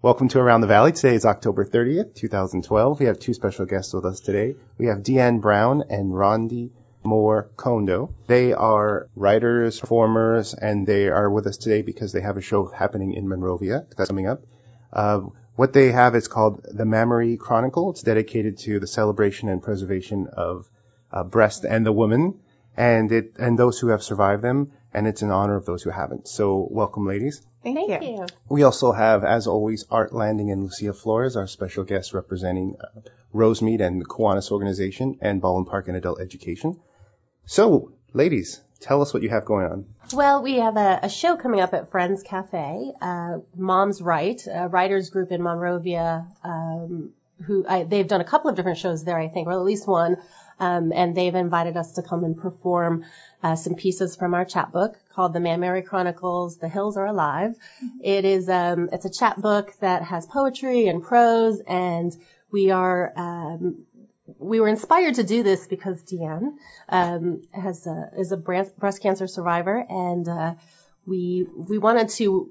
Welcome to Around the Valley. Today is October 30th, 2012. We have two special guests with us today. We have Deanne Brown and Raundi K. They are writers, performers, and they are with us today because they have a show happening in Monrovia that's coming up. What they have is called the MAMMARY Chronicle. It's dedicated to the celebration and preservation of breast and the woman, and those who have survived them, and it's in honor of those who haven't. So welcome, ladies. Thank you. We also have, as always, Art Landing and Lucia Flores, our special guests representing Rosemead and the Kiwanis Organization and Baldwin Park and Adult Education. So, ladies, tell us what you have going on. Well, we have a show coming up at Friends Cafe, Moms Write, a writers group in Monrovia, they've done a couple of different shows there, I think, or at least one, and they've invited us to come and perform some pieces from our chapbook called the MAMMARY Chronicles, The Hills Are Alive. It is, it's a chapbook that has poetry and prose, and we were inspired to do this because Deanne is a breast cancer survivor, and we wanted to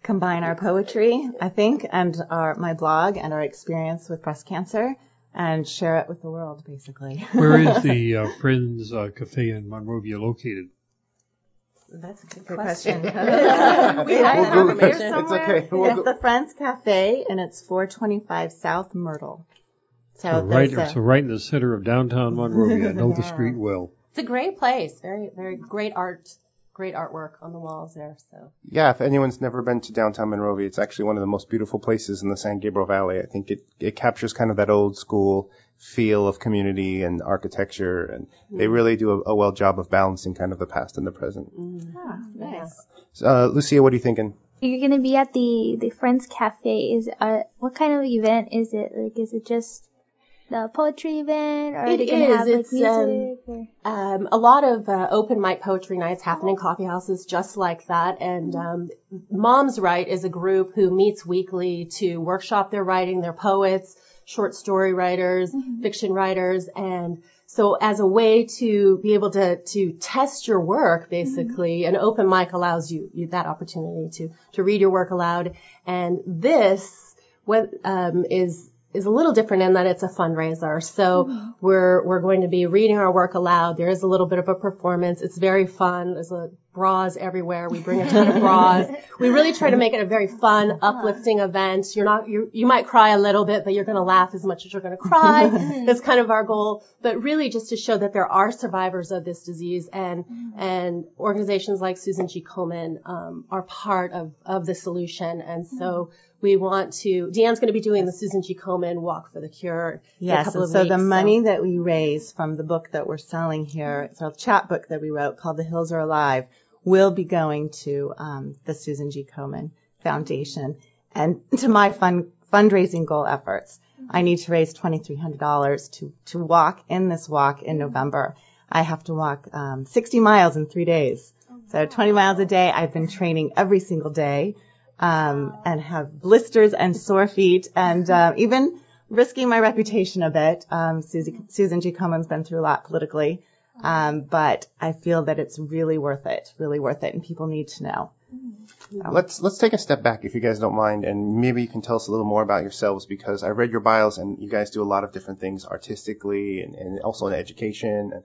combine our poetry, I think, and my blog and our experience with breast cancer, and share it with the world, basically. Where is the Friends Cafe in Monrovia located? That's a good question. We have information. It's okay. It's the Friends Cafe, and it's 425 South Myrtle. So right in the center of downtown Monrovia. I know the street well. It's a great place. Very, very great artwork on the walls there. So yeah, if anyone's never been to downtown Monrovia, it's actually one of the most beautiful places in the San Gabriel Valley. I think it captures kind of that old school feel of community and architecture, and they really do a well job of balancing kind of the past and the present. Nice. Lucia, what are you thinking? You're going to be at the Friends Cafe. What kind of event is it? Like, is it just the poetry event, or are they going to have like music? A lot of open mic poetry nights happen in coffeehouses just like that. And Moms Write is a group who meets weekly to workshop their writing. They're poets, short story writers, fiction writers, and so as a way to be able to test your work, basically, an open mic allows you that opportunity to read your work aloud. And this is a little different in that it's a fundraiser. So we're going to be reading our work aloud. There is a little bit of a performance. It's very fun. There's bras everywhere. We bring a ton of bras. We really try to make it a very fun, uplifting event. You might cry a little bit, but you're going to laugh as much as you're going to cry. That's kind of our goal. But really just to show that there are survivors of this disease, and organizations like Susan G. Komen are part of the solution. And so we want to, Deanne's going to be doing the Susan G. Komen Walk for the Cure. Yes, and so the money that we raise from the book that we're selling here, it's our chapbook that we wrote called The Hills Are Alive, will be going to the Susan G. Komen Foundation and to my fundraising goal efforts. I need to raise $2,300 to walk in this walk in November. I have to walk 60 miles in 3 days. So 20 miles a day. I've been training every single day. And have blisters and sore feet, and even risking my reputation a bit. Susan G. Komen's been through a lot politically, but I feel that it's really worth it, and people need to know. So. Let's take a step back, if you guys don't mind, and maybe you can tell us a little more about yourselves, because I read your bios, and you guys do a lot of different things artistically and also in education.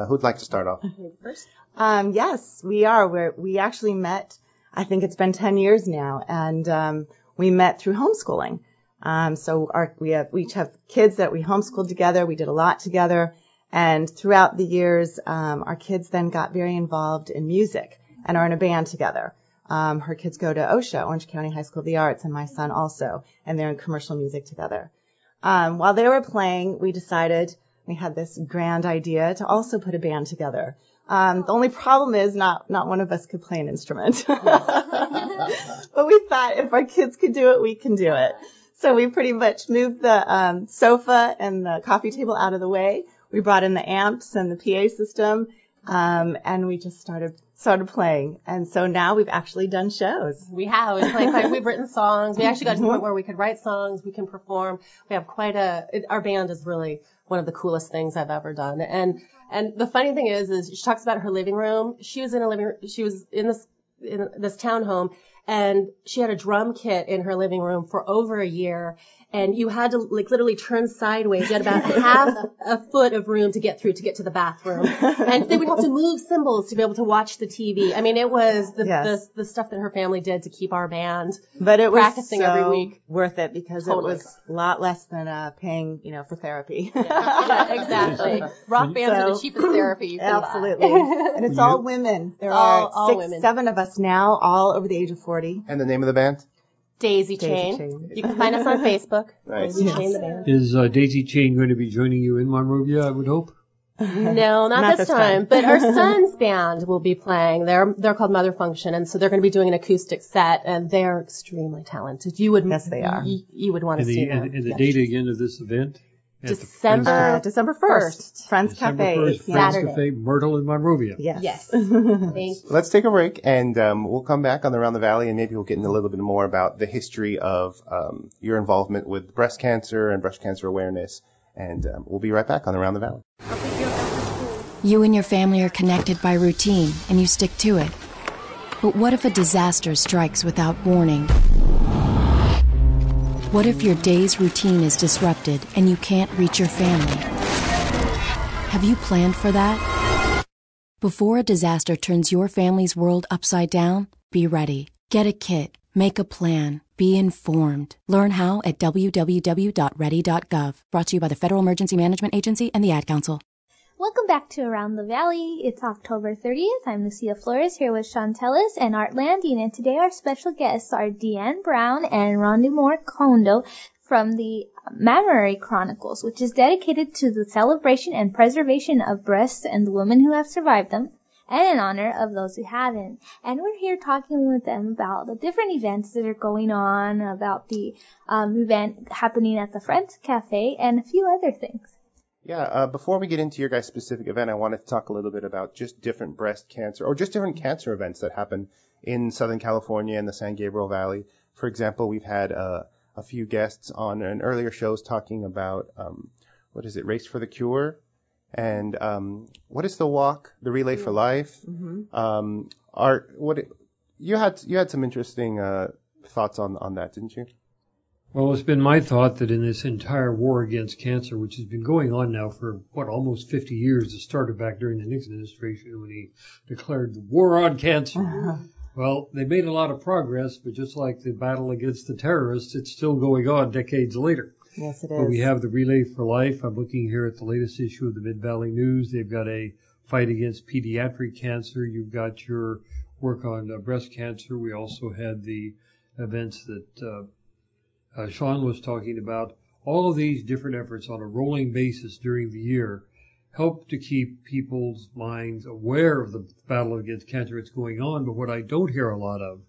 Who'd like to start off? First? Yes, we are. We actually met. I think it's been 10 years now, and we met through homeschooling. So we each have kids that we homeschooled together. We did a lot together, and throughout the years, our kids then got very involved in music and are in a band together. Her kids go to OSHA, Orange County High School of the Arts, and my son also, and they're in commercial music together. While they were playing, we decided we had this grand idea to also put a band together. The only problem is not one of us could play an instrument. But we thought if our kids could do it, we can do it. So we pretty much moved the sofa and the coffee table out of the way. We brought in the amps and the PA system, and we just started playing. And so now we've actually done shows. We have. We've written songs. We actually got to the point where we could write songs. We can perform. We have our band is really one of the coolest things I've ever done. And the funny thing is she talks about her living room. She was in this townhome, And she had a drum kit in her living room for over a year. And you had to like literally turn sideways. You had about half a foot of room to get to the bathroom. And they would have to move cymbals to be able to watch the TV. I mean, it was the stuff that her family did to keep our band practicing every week. Worth it because it was a lot less than paying, for therapy. Yeah, exactly. Rock bands are the cheapest therapy you can absolutely. buy. And it's all women. There are all women. 7 of us now, all over the age of 40. And the name of the band? Daisy Chain. You can find us on Facebook. Nice. Daisy Chain, the band. Is Daisy Chain going to be joining you in Monrovia, I would hope? No, not this time. But our son's band will be playing. They're called Mother Function, and so they're going to be doing an acoustic set, and they're extremely talented. Yes, they are. You would want to see them. And the date again of this event? December 1st. Friends Cafe. 1st, Friends Cafe, Myrtle in Monrovia. Yes. Thanks. Let's take a break, and we'll come back on the Around the Valley, and maybe we'll get into a little bit more about the history of your involvement with breast cancer and breast cancer awareness. And we'll be right back on Around the Valley. You and your family are connected by routine, and you stick to it. But what if a disaster strikes without warning? What if your day's routine is disrupted and you can't reach your family? Have you planned for that? Before a disaster turns your family's world upside down, be ready. Get a kit. Make a plan. Be informed. Learn how at www.ready.gov. Brought to you by the Federal Emergency Management Agency and the Ad Council. Welcome back to Around the Valley. It's October 30th. I'm Lucia Flores here with Sean Tellis and Art Landine, and today our special guests are Deanne Brown and Raundi K from the MAMMARY Chronicles, which is dedicated to the celebration and preservation of breasts and the women who have survived them, and in honor of those who haven't. And we're here talking with them about the different events that are going on, about the event happening at the Friends Cafe, and a few other things. Yeah, before we get into your guys' specific event, I wanted to talk a little bit about just different breast cancer or just different cancer events that happen in Southern California and the San Gabriel Valley. For example, we've had a few guests on an earlier shows talking about, Race for the Cure? And what is the walk, the Relay for Life? Mm-hmm. Art, you had some interesting thoughts on that, didn't you? Well, it's been my thought that in this entire war against cancer, which has been going on now for, almost 50 years, it started back during the Nixon administration when he declared the war on cancer. Uh-huh. Well, they made a lot of progress, but just like the battle against the terrorists, it's still going on decades later. Yes, it is. But we have the Relay for Life. I'm looking here at the latest issue of the Mid-Valley News. They've got a fight against pediatric cancer. You've got your work on breast cancer. We also had the events that Sean was talking about. All of these different efforts on a rolling basis during the year help to keep people's minds aware of the battle against cancer that's going on. But what I don't hear a lot of,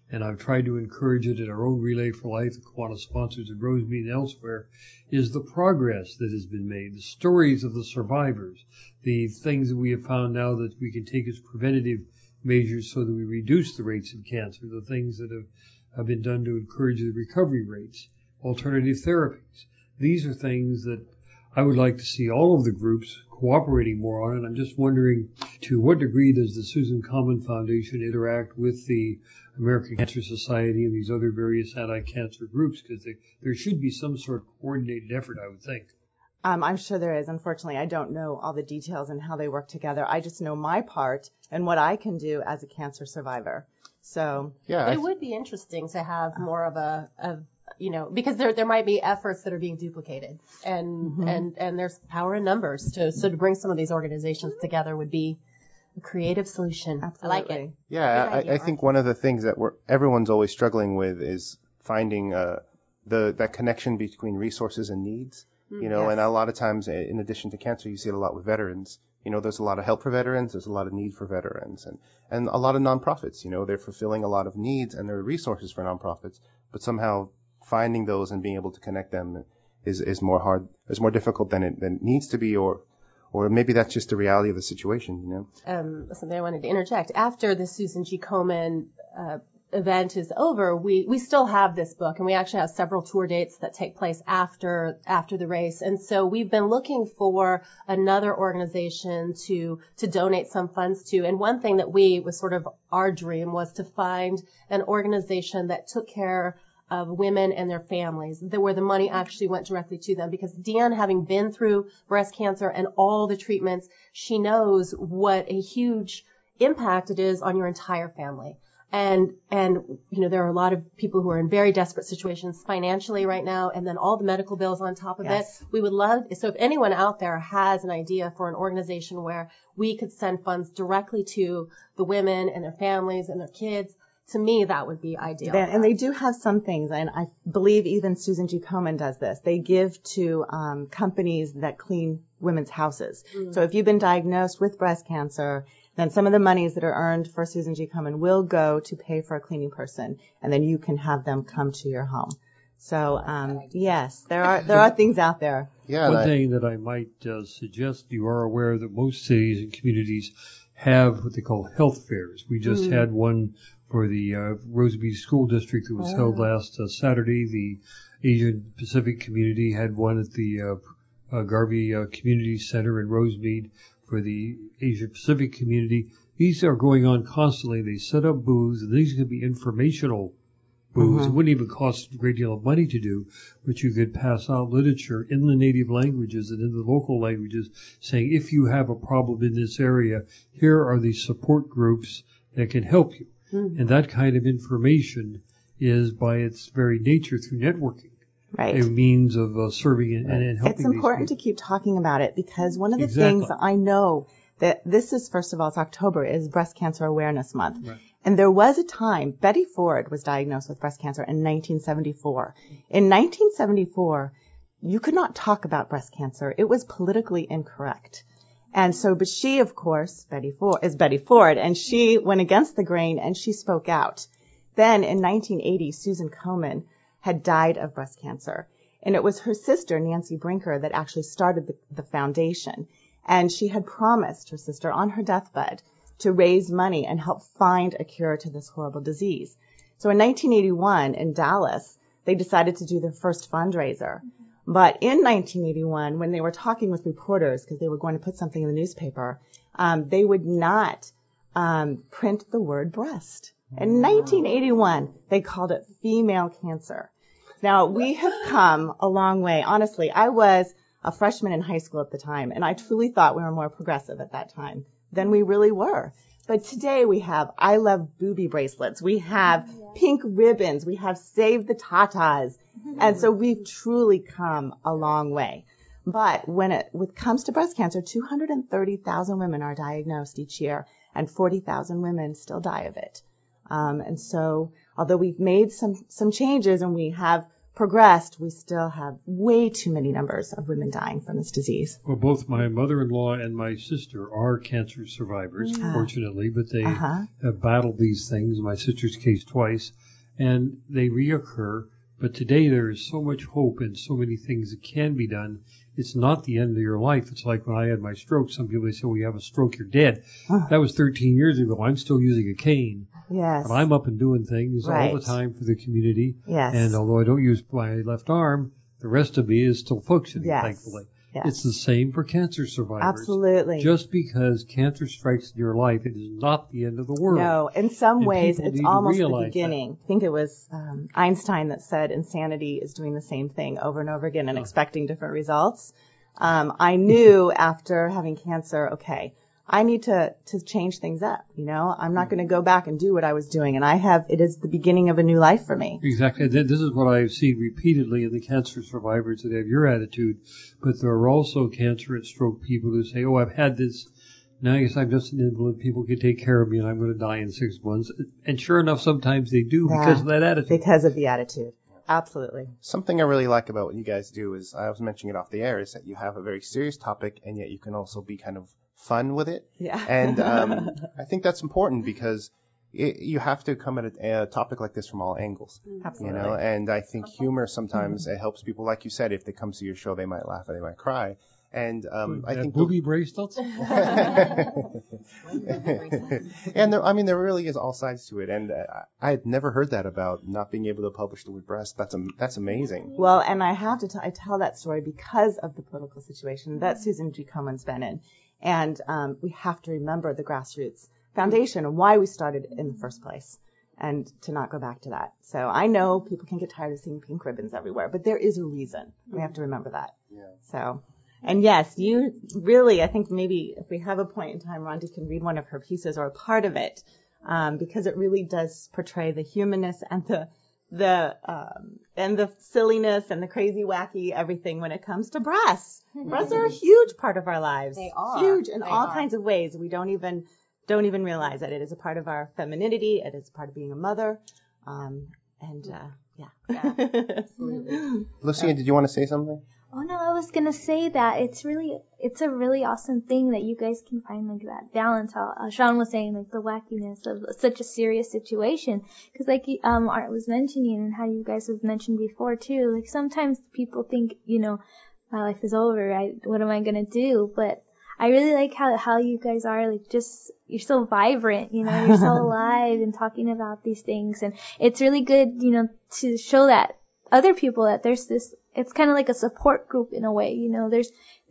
and I've tried to encourage it in our own Relay for Life, the Kiwanis sponsors at Rosemead and elsewhere, is the progress that has been made, the stories of the survivors, the things that we have found now that we can take as preventative measures so that we reduce the rates of cancer, the things that have been done to encourage the recovery rates, alternative therapies. These are things that I would like to see all of the groups cooperating more on, and I'm just wondering to what degree does the Susan Komen Foundation interact with the American Cancer Society and these other various anti-cancer groups, because there should be some sort of coordinated effort, I would think. I'm sure there is. Unfortunately, I don't know all the details and how they work together. I just know my part and what I can do as a cancer survivor. So yeah, it would be interesting to have more of because there might be efforts that are being duplicated, and there's power in numbers to bring some of these organizations together would be a creative solution. Absolutely. I like it. Yeah, I think one of the things that everyone's always struggling with is finding that connection between resources and needs. Yes. And a lot of times, in addition to cancer, you see it a lot with veterans. There's a lot of help for veterans, there's a lot of need for veterans, and a lot of nonprofits. They're fulfilling a lot of needs, and there are resources for nonprofits, but somehow finding those and being able to connect them is more difficult than it needs to be, or maybe that's just the reality of the situation. Something I wanted to interject. After the Susan G. Komen event is over, we still have this book, and we actually have several tour dates that take place after the race. And so we've been looking for another organization to donate some funds to. And one thing that was sort of our dream was to find an organization that took care of women and their families, where the money actually went directly to them. Because Deanne, having been through breast cancer and all the treatments, she knows what a huge impact it is on your entire family. And there are a lot of people who are in very desperate situations financially right now, and then all the medical bills on top of it. We would love, so if anyone out there has an idea for an organization where we could send funds directly to the women and their families and their kids, to me, that would be ideal. And they do have some things, and I believe even Susan G. Komen does this. They give to companies that clean women's houses. So if you've been diagnosed with breast cancer, then some of the monies that are earned for Susan G. Komen will go to pay for a cleaning person, and then you can have them come to your home. So, yes, there are things out there. Yeah, One thing that I might suggest, you are aware that most cities and communities have what they call health fairs. We just had one for the Roseby School District that was held last Saturday. The Asian Pacific community had one at the Garvey Community Center in Rosemead for the Asia Pacific community. These are going on constantly. They set up booths, and these could be informational booths. It wouldn't even cost a great deal of money to do, but you could pass out literature in the native languages and in the local languages saying, if you have a problem in this area, here are the support groups that can help you. And that kind of information is, by its very nature, through networking, a means of serving and helping. It's important to keep talking about it, because one of the things I know that this is, first of all, it's October, is Breast Cancer Awareness Month. Right. And there was a time, Betty Ford was diagnosed with breast cancer in 1974. In 1974, you could not talk about breast cancer. It was politically incorrect. And so, but she, of course, is Betty Ford, and she went against the grain and she spoke out. Then in 1980, Susan Komen had died of breast cancer. And it was her sister, Nancy Brinker, that actually started the foundation. And she had promised her sister on her deathbed to raise money and help find a cure to this horrible disease. So in 1981 in Dallas, they decided to do their first fundraiser. But in 1981, when they were talking with reporters, because they were going to put something in the newspaper, they would not print the word breast. In 1981, they called it female cancer. Now, we have come a long way. Honestly, I was a freshman in high school at the time, and I truly thought we were more progressive at that time than we really were. But today we have I Love Booby bracelets. We have pink ribbons. We have Save the Tatas. And so we've truly come a long way. But when it comes to breast cancer, 230,000 women are diagnosed each year, and 40,000 women still die of it. And so although we've made some changes and we have progressed, we still have way too many numbers of women dying from this disease. Well, both my mother-in-law and my sister are cancer survivors, fortunately, but they have battled these things, in my sister's case twice, and they reoccur. But today there is so much hope and so many things that can be done. It's not the end of your life. It's like when I had my stroke. Some people say, well, you have a stroke, you're dead. That was 13 years ago. I'm still using a cane. Yes. But I'm up and doing things all the time for the community. Yes. And although I don't use my left arm, the rest of me is still functioning, thankfully. Yes. It's the same for cancer survivors. Absolutely. Just because cancer strikes in your life, it is not the end of the world. No, in some ways, it's almost the beginning. beginning. I think it was Einstein that said insanity is doing the same thing over and over again and expecting different results. I knew after having cancer, okay, I need to change things up. You know, I'm not going to go back and do what I was doing. And it is the beginning of a new life for me. Exactly. This is what I've seen repeatedly in the cancer survivors that have your attitude. But there are also cancer and stroke people who say, oh, I've had this. Now I guess I'm just an invalid. People can take care of me and I'm going to die in 6 months. And sure enough, sometimes they do because of that attitude. Because of the attitude. Absolutely. Something I really like about what you guys do is, I was mentioning it off the air, is that you have a very serious topic and yet you can also be kind of fun with it. Yeah. And I think that's important because you have to come at a topic like this from all angles. Absolutely. You know, and I think humor sometimes it helps people, like you said, if they come to your show, they might laugh or they might cry. And I think booby bracelets. and there really is all sides to it. And I had never heard that about not being able to publish the word breast. That's amazing. Well, and I have to I tell that story because of the political situation that Susan G. Komen's been in. And we have to remember the grassroots foundation and why we started in the first place, and to not go back to that. So I know people can get tired of seeing pink ribbons everywhere, but there is a reason. We have to remember that. Yeah. So, and yes, you really, I think maybe if we have a point in time, Raundi can read one of her pieces or a part of it, because it really does portray the humanness and the silliness and the crazy, wacky everything when it comes to breasts. Breasts are a huge part of our lives. They are. Huge in all kinds of ways. We don't even realize that it is a part of our femininity. It is a part of being a mother. Yeah, absolutely. Lucia, did you want to say something? Oh no, I was gonna say that it's a really awesome thing that you guys can find like that balance. How Sean was saying, like the wackiness of such a serious situation, because like Art was mentioning and how you guys have mentioned before too. Like sometimes people think, my life is over. What am I gonna do? But I really like how you guys are, like, just, you're so vibrant, you're so alive and talking about these things. And it's really good, to show that other people that there's this, it's kind of like a support group in a way,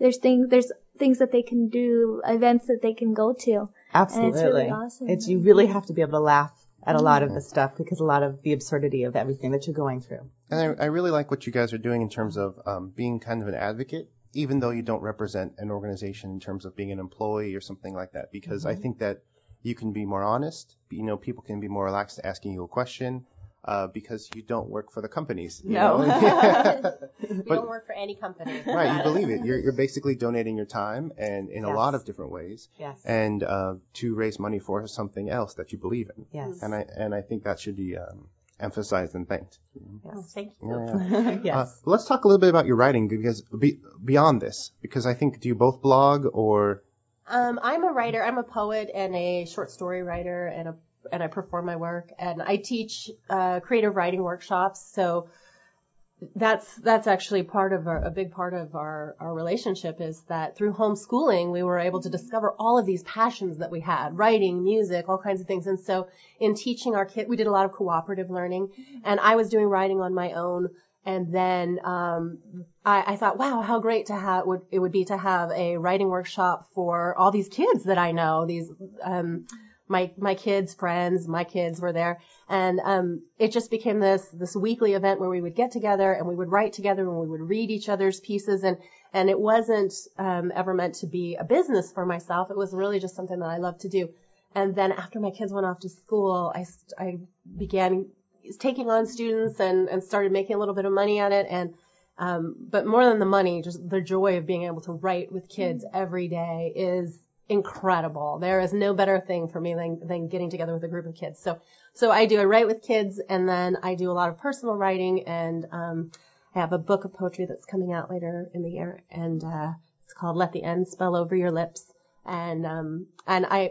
there's things that they can do, events that they can go to. Absolutely. And it's really awesome. You really have to be able to laugh at a lot of the stuff, because a lot of the absurdity of everything that you're going through. And I really like what you guys are doing in terms of being kind of an advocate, even though you don't represent an organization in terms of being an employee or something like that, because I think that you can be more honest. People can be more relaxed asking you a question, because you don't work for the companies. You know? You don't work for any company. Right, you believe it. You're basically donating your time, and in a lot of different ways. Yes. And to raise money for something else that you believe in. Yes. And I think that should be emphasized and thanked. Yes. Thank you. Yeah. Yes. Let's talk a little bit about your writing, because beyond this, because I think, do you both blog or? I'm a writer. I'm a poet and a short story writer, and I perform my work, and I teach creative writing workshops. So that's actually a big part of our relationship, is that through homeschooling we were able to discover all of these passions that we had: writing, music, all kinds of things. And so in teaching our kids, we did a lot of cooperative learning, and I was doing writing on my own. And then I thought, wow, how great it would be to have a writing workshop for all these kids that I know. These my kids' friends, my kids were there, and it just became this weekly event where we would get together and we would write together and we would read each other's pieces, and it wasn't ever meant to be a business for myself. It was really just something that I loved to do. And then after my kids went off to school, I began taking on students and started making a little bit of money at it, and but more than the money, just the joy of being able to write with kids every day is incredible. There is no better thing for me than getting together with a group of kids. So I write with kids, and then I do a lot of personal writing, and I have a book of poetry that's coming out later in the year, and it's called Let the End Spell Over Your Lips. And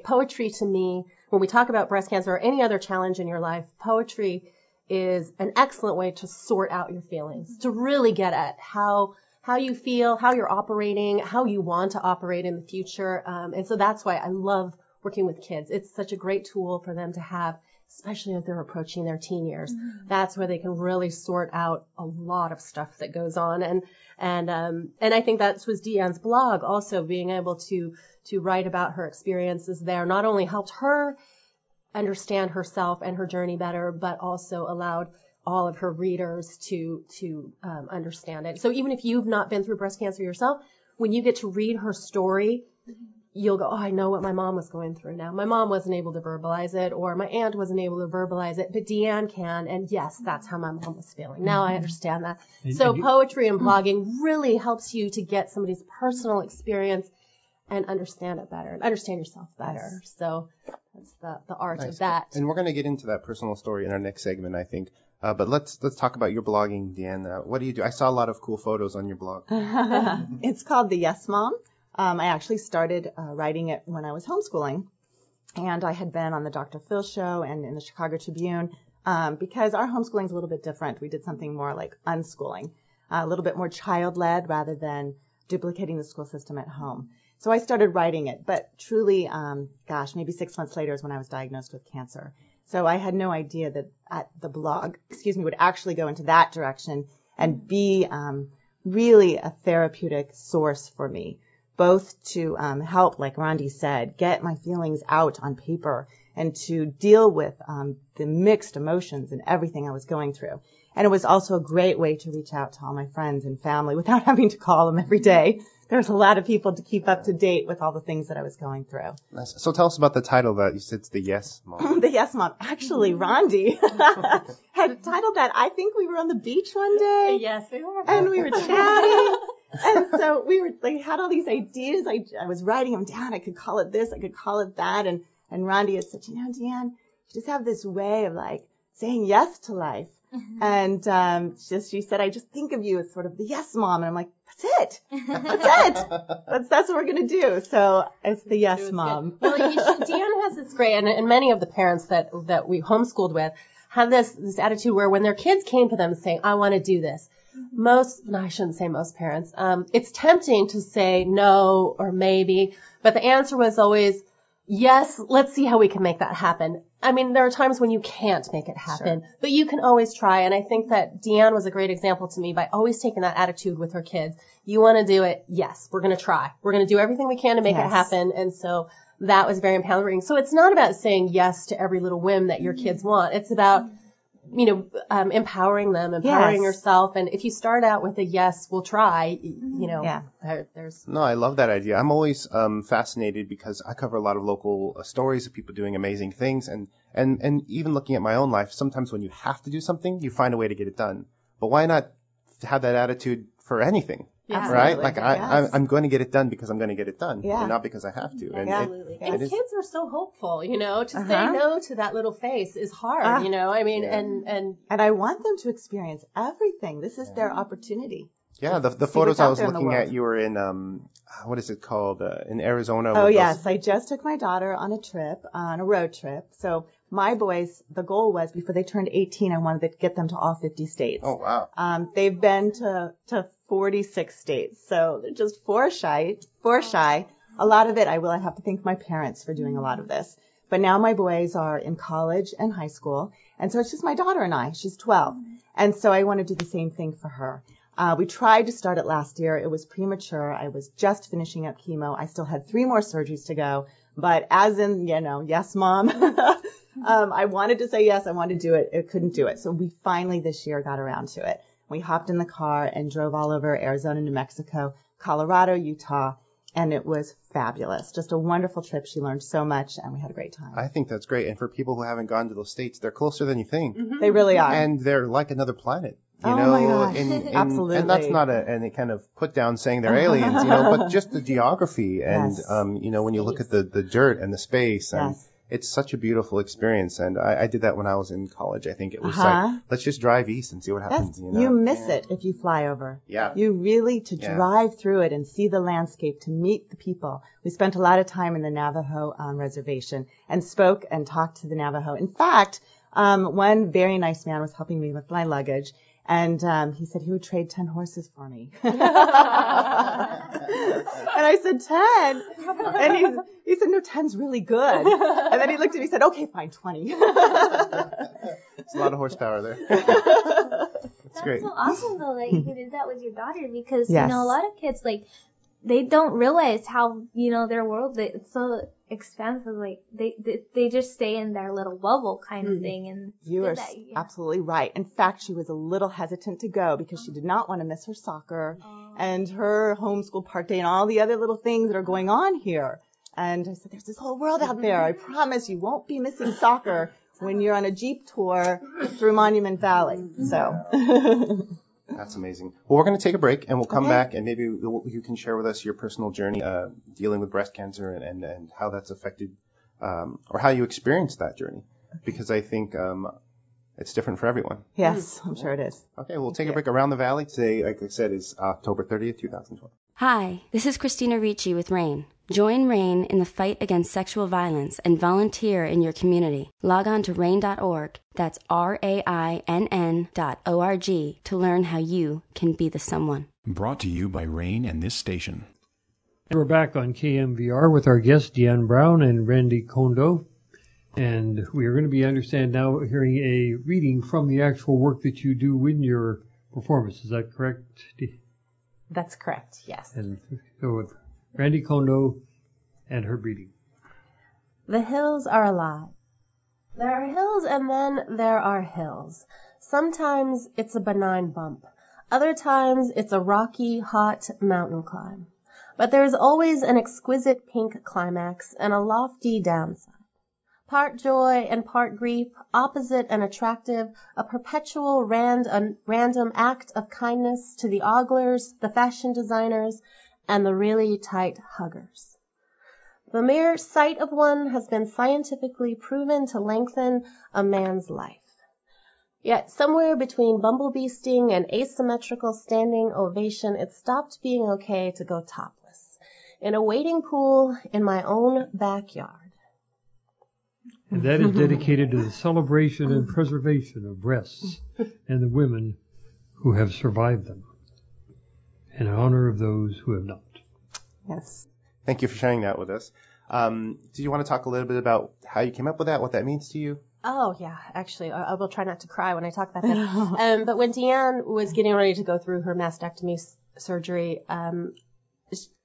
poetry to me, when we talk about breast cancer or any other challenge in your life, poetry is an excellent way to sort out your feelings, to really get at how you feel, how you're operating, how you want to operate in the future. And so that's why I love working with kids. It's such a great tool for them to have, especially if they're approaching their teen years. Mm-hmm. That's where they can really sort out a lot of stuff that goes on. And I think that was Deanne's blog also, being able to write about her experiences there, not only helped her understand herself and her journey better, but also allowed all of her readers to understand it. So even if you've not been through breast cancer yourself, when you get to read her story, you'll go, oh, I know what my mom was going through now. My mom wasn't able to verbalize it, or my aunt wasn't able to verbalize it, but Deanne can, and yes, that's how my mom was feeling. Now I understand that. So poetry and blogging really helps you to get somebody's personal experience and understand it better, and understand yourself better. So that's the art of that. And we're going to get into that personal story in our next segment, I think. But let's talk about your blogging, Deanne. What do you do? I saw a lot of cool photos on your blog. It's called The Yes Mom. I actually started writing it when I was homeschooling, and I had been on the Dr. Phil show and in the Chicago Tribune, because our homeschooling is a little bit different. We did something more like unschooling, a little bit more child-led rather than duplicating the school system at home. So I started writing it, but truly, maybe 6 months later is when I was diagnosed with cancer. So I had no idea that the blog, would actually go into that direction and be really a therapeutic source for me, both to help, like Raundi said, get my feelings out on paper and to deal with the mixed emotions and everything I was going through. And it was also a great way to reach out to all my friends and family without having to call them every day. There's a lot of people to keep up to date with all the things that I was going through. Nice. So tell us about the title that you said it's the Yes Mom. The Yes Mom. Actually, Raundi had titled that. I think we were on the beach one day. Yes, we were. And we were chatting. And so we were had all these ideas. I was writing them down. I could call it this. I could call it that. And Raundi had said, Deanne, you just have this way of saying yes to life. And she said, I just think of you as sort of the yes mom. And I'm like, that's it. That's what we're going to do. So it's the yes mom. Good. Well, Deanne has this great, and many of the parents that we homeschooled with have this attitude where when their kids came to them saying, I want to do this, I shouldn't say most parents, it's tempting to say no or maybe, but the answer was always, yes, let's see how we can make that happen. I mean, there are times when you can't make it happen, sure, but you can always try. And I think that Deanne was a great example to me by always taking that attitude with her kids. You want to do it? Yes, we're going to try. We're going to do everything we can to make it happen. And so that was very empowering. So it's not about saying yes to every little whim that your kids want. It's about, empowering them, empowering yourself. And if you start out with a yes, we'll try, there's. No, I love that idea. I'm always fascinated because I cover a lot of local stories of people doing amazing things. And even looking at my own life, sometimes when you have to do something, you find a way to get it done. But why not have that attitude for anything? Yeah. Right? Like I'm going to get it done because I'm going to get it done, and not because I have to. And absolutely. And kids are so hopeful, to say no to that little face is hard, I mean, and I want them to experience everything. This is their opportunity. Yeah, the photos I was looking at, you were in, what is it called, in Arizona? Oh, yes. I just took my daughter on a road trip. So my boys, the goal was before they turned 18, I wanted to get them to all 50 states. Oh, wow. They've been to 46 states. So they're just four shy. A lot of it, I have to thank my parents for doing a lot of this. But now my boys are in college and high school. And so it's just my daughter and I. She's 12. And so I want to do the same thing for her. We tried to start it last year. It was premature. I was just finishing up chemo. I still had 3 more surgeries to go. But as in, yes, mom. I wanted to say yes. I wanted to do it. I couldn't do it. So we finally this year got around to it. We hopped in the car and drove all over Arizona, New Mexico, Colorado, Utah. And it was fabulous. Just a wonderful trip. She learned so much, and we had a great time. I think that's great. And for people who haven't gone to those states, they're closer than you think. Mm-hmm. They really are. And they're like another planet. My gosh. Absolutely. And that's not any kind of put down saying they're aliens, but just the geography. And, when you look at the dirt and the space, and it's such a beautiful experience. And I did that when I was in college. I think it was like, let's just drive east and see what happens. You miss it if you fly over. Yeah. You really, to drive through it and see the landscape, to meet the people. We spent a lot of time in the Navajo reservation and spoke and talked to the Navajo. In fact, one very nice man was helping me with my luggage. And he said he would trade 10 horses for me. And I said, 10? And he said, no, 10's really good. And then he looked at me and said, okay, fine, 20. It's a lot of horsepower there. That's great. So awesome, though, that you did that with your daughter because, a lot of kids, they don't realize how, their world, it's so expansive. Like, they just stay in their little bubble kind of thing. And you are absolutely right. In fact, she was a little hesitant to go because she did not want to miss her soccer and her homeschool park day and all the other little things that are going on here. And I said, there's this whole world out there. I promise you won't be missing soccer when you're on a Jeep tour through Monument Valley. So... That's amazing. Well, we're going to take a break, and we'll come back, and maybe you can share with us your personal journey dealing with breast cancer and how that's affected or how you experienced that journey, because I think it's different for everyone. Yes, I'm sure it is. Okay, we'll take a break around the valley. Today, like I said, is October 30th, 2012. Hi, this is Christina Ricci with RAIN. Join RAIN in the fight against sexual violence and volunteer in your community. Log on to RAIN.org, that's RAINN.org, to learn how you can be the someone. Brought to you by Rain and this station. And we're back on KMVR with our guests, Deanne Brown and Raundi Kondo. And we are going to be hearing a reading from the actual work that you do in your performance. Is that correct? That's correct, yes. And go with Raundi Kondo and her reading. The hills are alive. There are hills and then there are hills. Sometimes it's a benign bump. Other times it's a rocky, hot mountain climb. But there is always an exquisite pink climax and a lofty downside. Part joy and part grief, opposite and attractive, a perpetual random act of kindness to the oglers, the fashion designers, and the really tight huggers. The mere sight of one has been scientifically proven to lengthen a man's life. Yet somewhere between bumblebee sting and asymmetrical standing ovation, it stopped being okay to go topless in a wading pool in my own backyard. And that is dedicated to the celebration and preservation of breasts and the women who have survived them, in honor of those who have not. Yes. Thank you for sharing that with us. Do you want to talk a little bit about how you came up with that, what that means to you? Oh, yeah. Actually, I will try not to cry when I talk about that. But when Deanne was getting ready to go through her mastectomy surgery,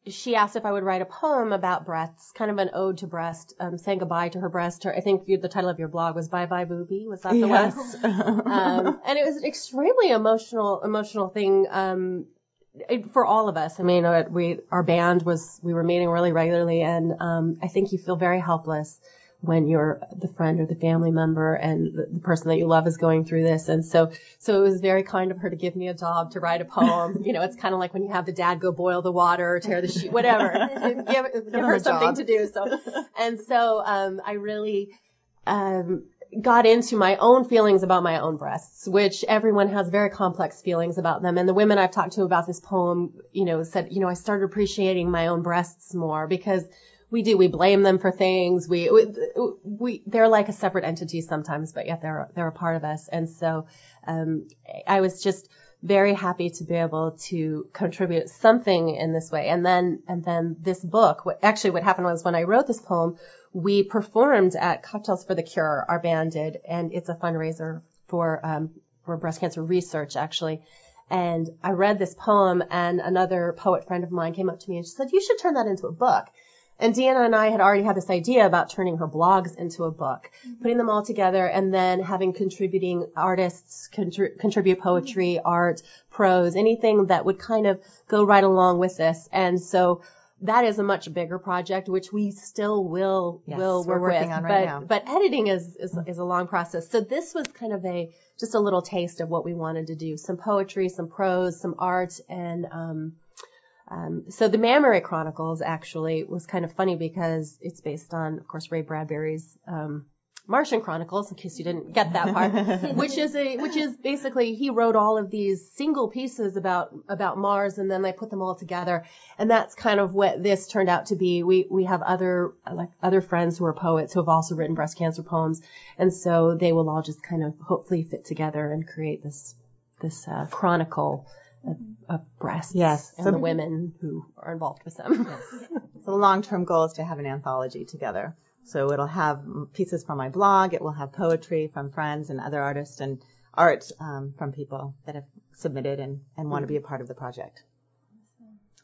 she asked if I would write a poem about breasts, kind of an ode to breast, saying goodbye to her breast. I think the title of your blog was Bye Bye Boobie. Was that the one? And it was an extremely emotional thing for all of us. I mean, our band we were meeting really regularly, and I think you feel very helpless when you're the friend or the family member and the person that you love is going through this. And so it was very kind of her to give me a job to write a poem. You know, it's kind of like when you have the dad go boil the water, or tear the sheet, whatever. give her something to do. So I really, got into my own feelings about my own breasts, which everyone has very complex feelings about them. And the women I've talked to about this poem, said, I started appreciating my own breasts more because we blame them for things. They're like a separate entity sometimes, but yet they're a part of us. And so, I was just very happy to be able to contribute something in this way. And then this book, what happened was when I wrote this poem, we performed at Cocktails for the Cure, our band did, and it's a fundraiser for breast cancer research, actually. And I read this poem, and another poet friend of mine came up to me and she said, "You should turn that into a book." And Deanna and I had already had this idea about turning her blogs into a book, putting them all together, and then having contributing artists contribute poetry, art, prose, anything that would kind of go right along with this. And so that is a much bigger project, which we still will work working with. on right now. But editing is a long process. So this was kind of just a little taste of what we wanted to do: some poetry, some prose, some art, and so the MAMMARY Chronicles actually was kind of funny because it's based on, of course, Ray Bradbury's Martian Chronicles, in case you didn't get that part, which is basically he wrote all of these single pieces about Mars, and then they put them all together, and that's kind of what this turned out to be. We have other friends who are poets who have also written breast cancer poems, and so they will all just kind of hopefully fit together and create this chronicle of breasts, and the women who are involved with them. So the long-term goal is to have an anthology together. So it'll have pieces from my blog, it will have poetry from friends and other artists, and art from people that have submitted and want to be a part of the project.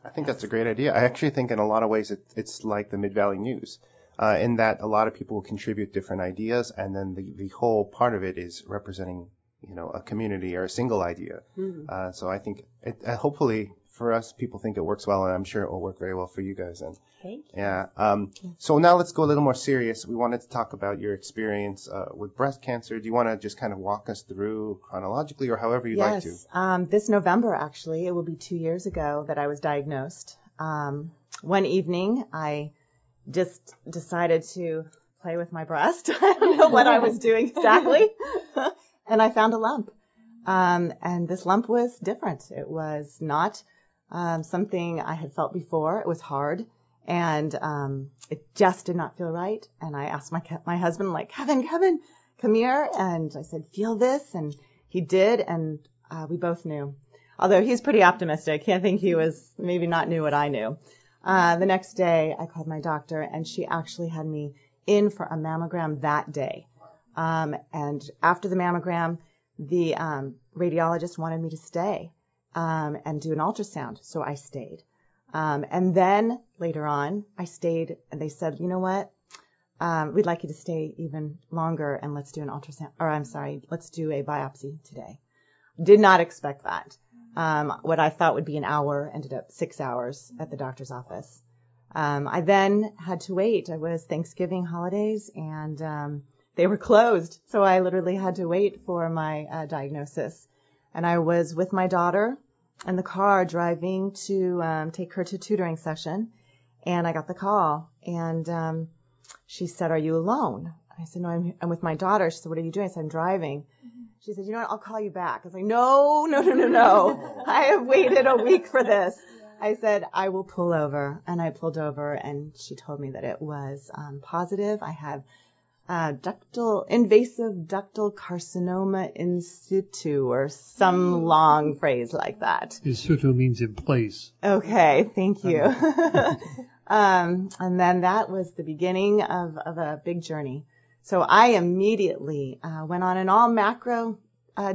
I think that's a great idea. I actually think in a lot of ways it's like the Mid-Valley News, in that a lot of people will contribute different ideas, and then the whole part of it is representing a community or a single idea. So I think hopefully for us, people think it works well, and I'm sure it will work very well for you guys. And thank you. Yeah. So now let's go a little more serious. We wanted to talk about your experience with breast cancer. Do you want to just kind of walk us through chronologically, or however you'd like to? Yes. This November, actually, it will be 2 years ago that I was diagnosed. One evening, I just decided to play with my breast. I don't know what I was doing exactly. And I found a lump. And this lump was different. It was not something I had felt before. It was hard. And it just did not feel right. And I asked my husband, like, Kevin, come here. And I said, feel this. And he did. And we both knew. Although he's pretty optimistic. I think he was maybe not knew what I knew. The next day, I called my doctor, and she actually had me in for a mammogram that day. And after the mammogram, the radiologist wanted me to stay and do an ultrasound, so I stayed. And then later on, I stayed, and they said, you know what? We'd like you to stay even longer, and let's do an ultrasound, let's do a biopsy today. Did not expect that. What I thought would be an hour ended up 6 hours at the doctor's office. I then had to wait. It was Thanksgiving holidays, and they were closed, so I literally had to wait for my diagnosis. And I was with my daughter in the car driving to take her to tutoring session, and I got the call, and she said, "Are you alone?" I said, "No, I'm with my daughter." She said, "What are you doing?" I said, "I'm driving." She said, "You know what? I'll call you back." I was like, No. I have waited a week for this. I said, "I will pull over." And I pulled over, and she told me that it was positive. I have invasive ductal carcinoma in situ, or some long phrase like that. In situ means in place. Okay, thank you. And then that was the beginning of a big journey. So I immediately went on an all macro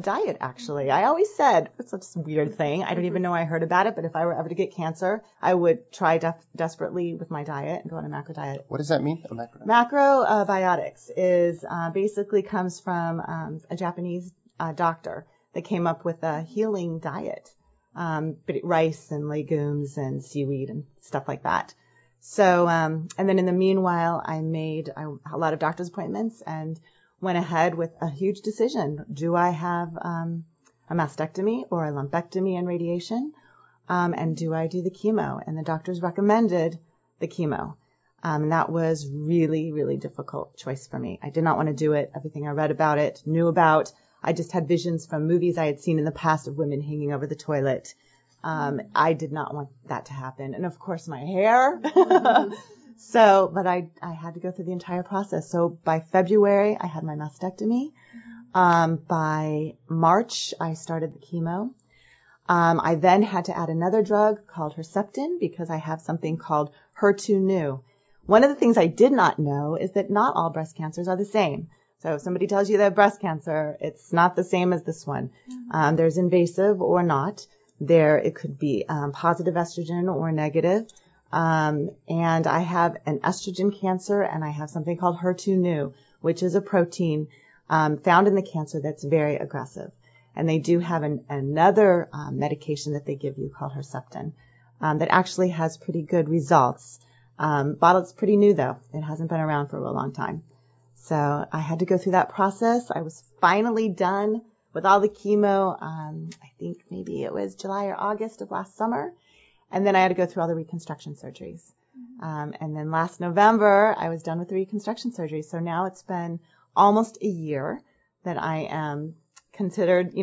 diet, actually. I always said, it's a weird thing. I don't even know I heard about it, but if I were ever to get cancer, I would try desperately with my diet and go on a macro diet. What does that mean, a macro diet? Macrobiotics is basically comes from a Japanese doctor that came up with a healing diet, rice and legumes and seaweed and stuff like that. So, and then in the meanwhile, I made a lot of doctor's appointments and went ahead with a huge decision. Do I have a mastectomy or a lumpectomy and radiation? And do I do the chemo? And the doctors recommended the chemo. And that was really, really difficult choice for me. I did not want to do it. Everything I read about it, knew about. I just had visions from movies I had seen in the past of women hanging over the toilet. I did not want that to happen. And of course my hair. But I had to go through the entire process. So by February, I had my mastectomy. By March, I started the chemo. I then had to add another drug called Herceptin because I have something called HER2/neu. One of the things I did not know is that not all breast cancers are the same. So if somebody tells you they have breast cancer, it's not the same as this one. There's invasive or not. It could be positive estrogen or negative. And I have an estrogen cancer, and I have something called HER2/neu, which is a protein found in the cancer that's very aggressive. And they do have another medication that they give you called Herceptin that actually has pretty good results. Bottle's pretty new, though. It hasn't been around for a real long time. So I had to go through that process. I was finally done with all the chemo. I think maybe it was July or August of last summer. And then I had to go through all the reconstruction surgeries. And then last November, I was done with the reconstruction surgery. So now it's been almost a year that I am considered,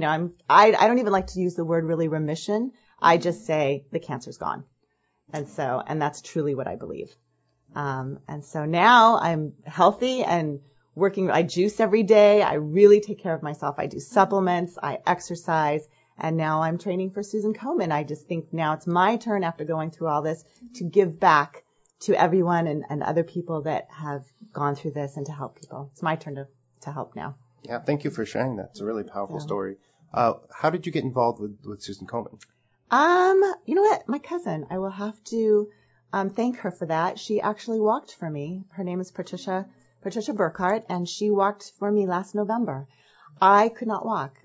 I don't even like to use the word really remission. I just say the cancer's gone. And that's truly what I believe. And so now I'm healthy and working. I juice every day. I really take care of myself. I do supplements. I exercise. And now I'm training for Susan Komen. I just think now it's my turn after going through all this to give back to everyone and other people that have gone through this and to help people. It's my turn to help now. Yeah, thank you for sharing that. It's a really powerful story. How did you get involved with Susan Komen? You know what? My cousin. I will have to thank her for that. She actually walked for me. Her name is Patricia Burkhardt, and she walked for me last November. I could not walk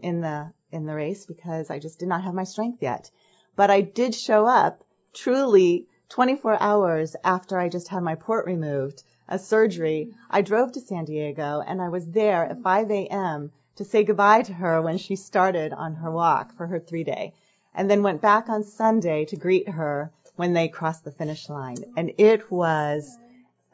in the race because I just did not have my strength yet. But I did show up truly 24 hours after I just had my port removed, a surgery. I drove to San Diego, and I was there at 5 a.m. to say goodbye to her when she started on her walk for her 3-day, and then went back on Sunday to greet her when they crossed the finish line. And it was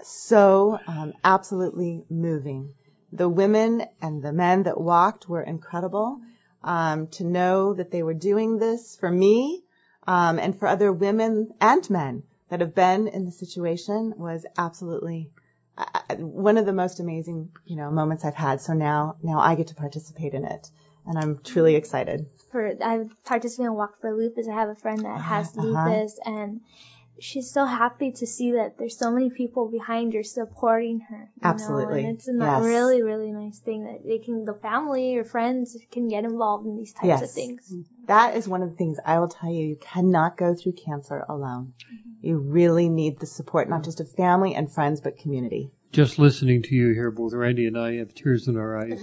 so absolutely moving. The women and the men that walked were incredible. To know that they were doing this for me and for other women and men that have been in the situation was absolutely one of the most amazing, moments I've had. So now I get to participate in it. and I'm truly excited. I've participated in Walk for Lupus. I have a friend that has lupus, and she's so happy to see that there's so many people behind her supporting her. Absolutely. And it's a really, really nice thing that the family or friends can get involved in these types of things. That is one of the things I will tell you. You cannot go through cancer alone. You really need the support, not just of family and friends, but community. Just listening to you here, both Randy and I have tears in our eyes.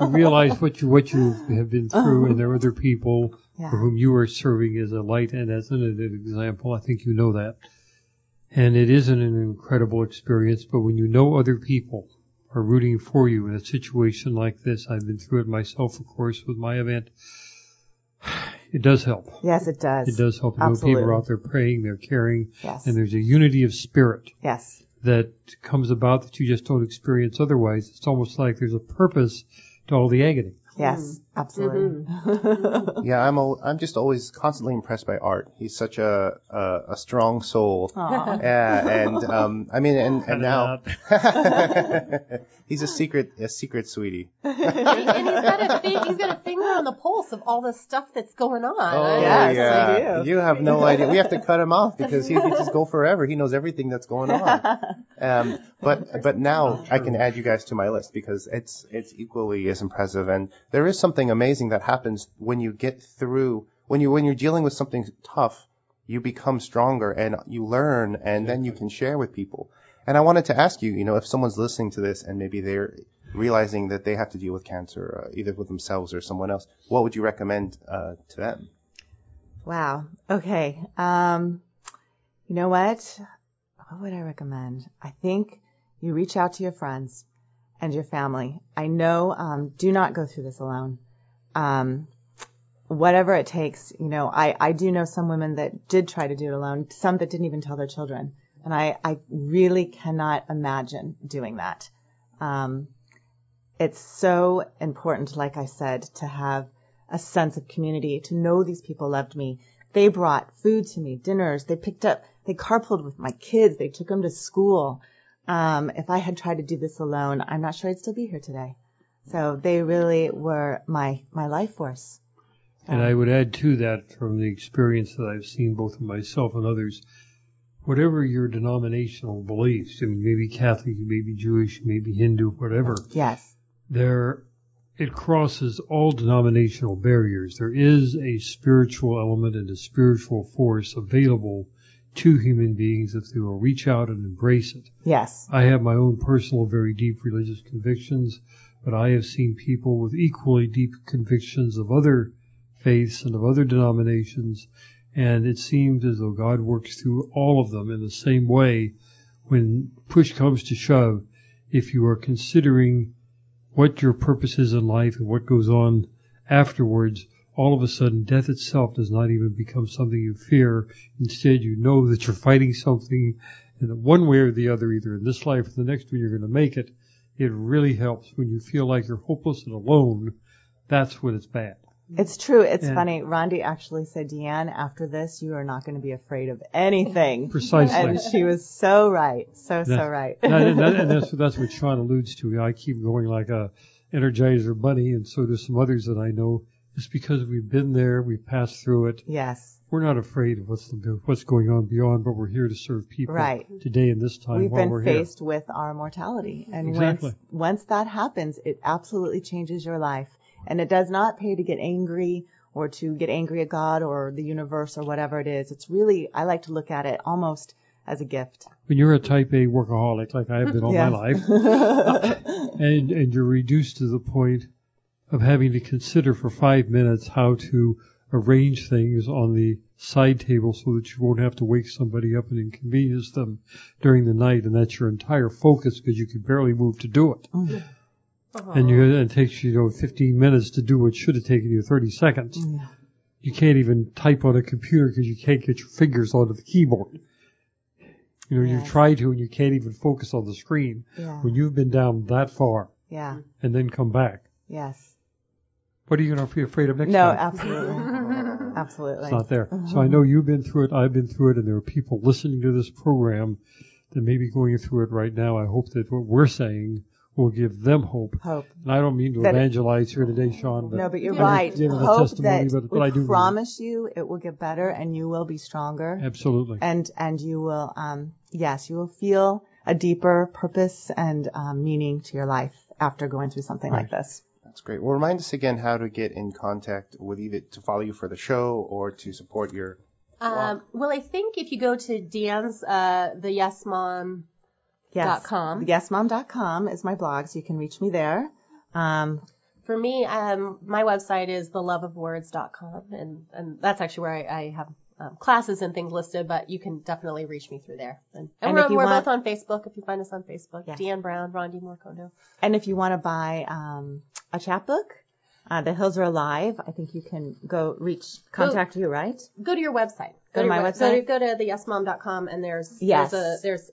We realize what you have been through, and there are other people for whom you are serving as a light and as an example. I think you know that. And it isn't an incredible experience, but when you know other people are rooting for you in a situation like this, I've been through it myself, of course, with my event. It does help. Yes, it does. It does help. You know, people are out there praying, they're caring, and there's a unity of spirit. Yes. That comes about that you just don't experience otherwise. It's almost like there's a purpose to all the agony. Yes, absolutely. Yeah, I'm just always constantly impressed by Art. He's such a strong soul. Aww. Yeah, and I mean, and now he's a secret sweetie. And he's got a finger on the pulse of all the stuff that's going on. Oh yeah, you have no idea. We have to cut him off because he could just go forever. He knows everything that's going on. But now I can add you guys to my list because it's equally as impressive. And there is something amazing that happens when you get through, when you're dealing with something tough, you become stronger and you learn, and then you can share with people. And I wanted to ask you, if someone's listening to this and maybe they're realizing that they have to deal with cancer, either with themselves or someone else, what would you recommend to them? Wow. Okay. You know what? What would I recommend? I think you reach out to your friends and your family. I know, do not go through this alone. Whatever it takes, I do know some women that did try to do it alone, some that didn't even tell their children. And I really cannot imagine doing that. It's so important, like I said, to have a sense of community, to know these people loved me. They brought food to me, dinners. They carpooled with my kids. They took them to school. If I had tried to do this alone, I'm not sure I'd still be here today. So they really were my life force. And I would add to that, from the experience that I've seen both of myself and others, whatever your denominational beliefs, I mean, maybe Catholic, you may be Jewish, you may be Hindu, whatever. Yes. It crosses all denominational barriers. There is a spiritual element and a spiritual force available to human beings if they will reach out and embrace it. Yes. I have my own personal, very deep religious convictions, but I have seen people with equally deep convictions of other faiths and of other denominations, and it seems as though God works through all of them in the same way. When push comes to shove, if you are considering what your purpose is in life and what goes on afterwards, all of a sudden death itself does not even become something you fear. Instead, you know that you're fighting something, and one way or the other, either in this life or the next one, you're going to make it. It really helps when you feel like you're hopeless and alone. That's when it's bad. It's true. It's funny. Raundi actually said, Deanne, after this, you are not going to be afraid of anything. Precisely. And she was so right. So right. And that's what Sean alludes to. I keep going like a Energizer bunny, and so do some others that I know. It's because we've been there, we've passed through it. Yes. We're not afraid of what's going on beyond, but we're here to serve people today and this time. We've while been we're faced here. with our mortality. And exactly. once that happens, it absolutely changes your life. And it does not pay to get angry or to get angry at God or the universe or whatever it is. It's really, I like to look at it almost as a gift. When you're a type A workaholic, like I have been all my life, and you're reduced to the point of having to consider for 5 minutes how to arrange things on the side table so that you won't have to wake somebody up and inconvenience them during the night, and that's your entire focus because you can barely move to do it. Mm. And it takes you 15 minutes to do what should have taken you 30 seconds. Mm. You can't even type on a computer because you can't get your fingers onto the keyboard. You try to, and you can't even focus on the screen when you've been down that far. Yeah. And then come back. Yes. What are you going to be afraid of next No, time? absolutely. Absolutely. It's not there. So I know you've been through it, I've been through it, and there are people listening to this program that may be going through it right now. I hope that what we're saying will give them hope. Hope. And I don't mean to evangelize here today, Sean. No, but you're I'm right. just giving a Hope testimony, that but I do we promise you it will get better and you will be stronger. Absolutely. And you will, yes, you will feel a deeper purpose and meaning to your life after going through something like this. That's great. Well, remind us again how to get in contact with either to follow you for the show or to support your walk. Well, I think if you go to Deanne's, the YesMom.com. YesMom.com is my blog, so you can reach me there. For me, my website is theloveofwords.com, and that's actually where I have classes and things listed, but you can definitely reach me through there. And we're both on Facebook, if you find us on Facebook. Yes. Deanne Brown, Raundi Kondo. And if you want to buy a chapbook, The Hills Are Alive, I think you can contact you, right? Go to your website. Go to my website? Go to the YesMom.com, and there's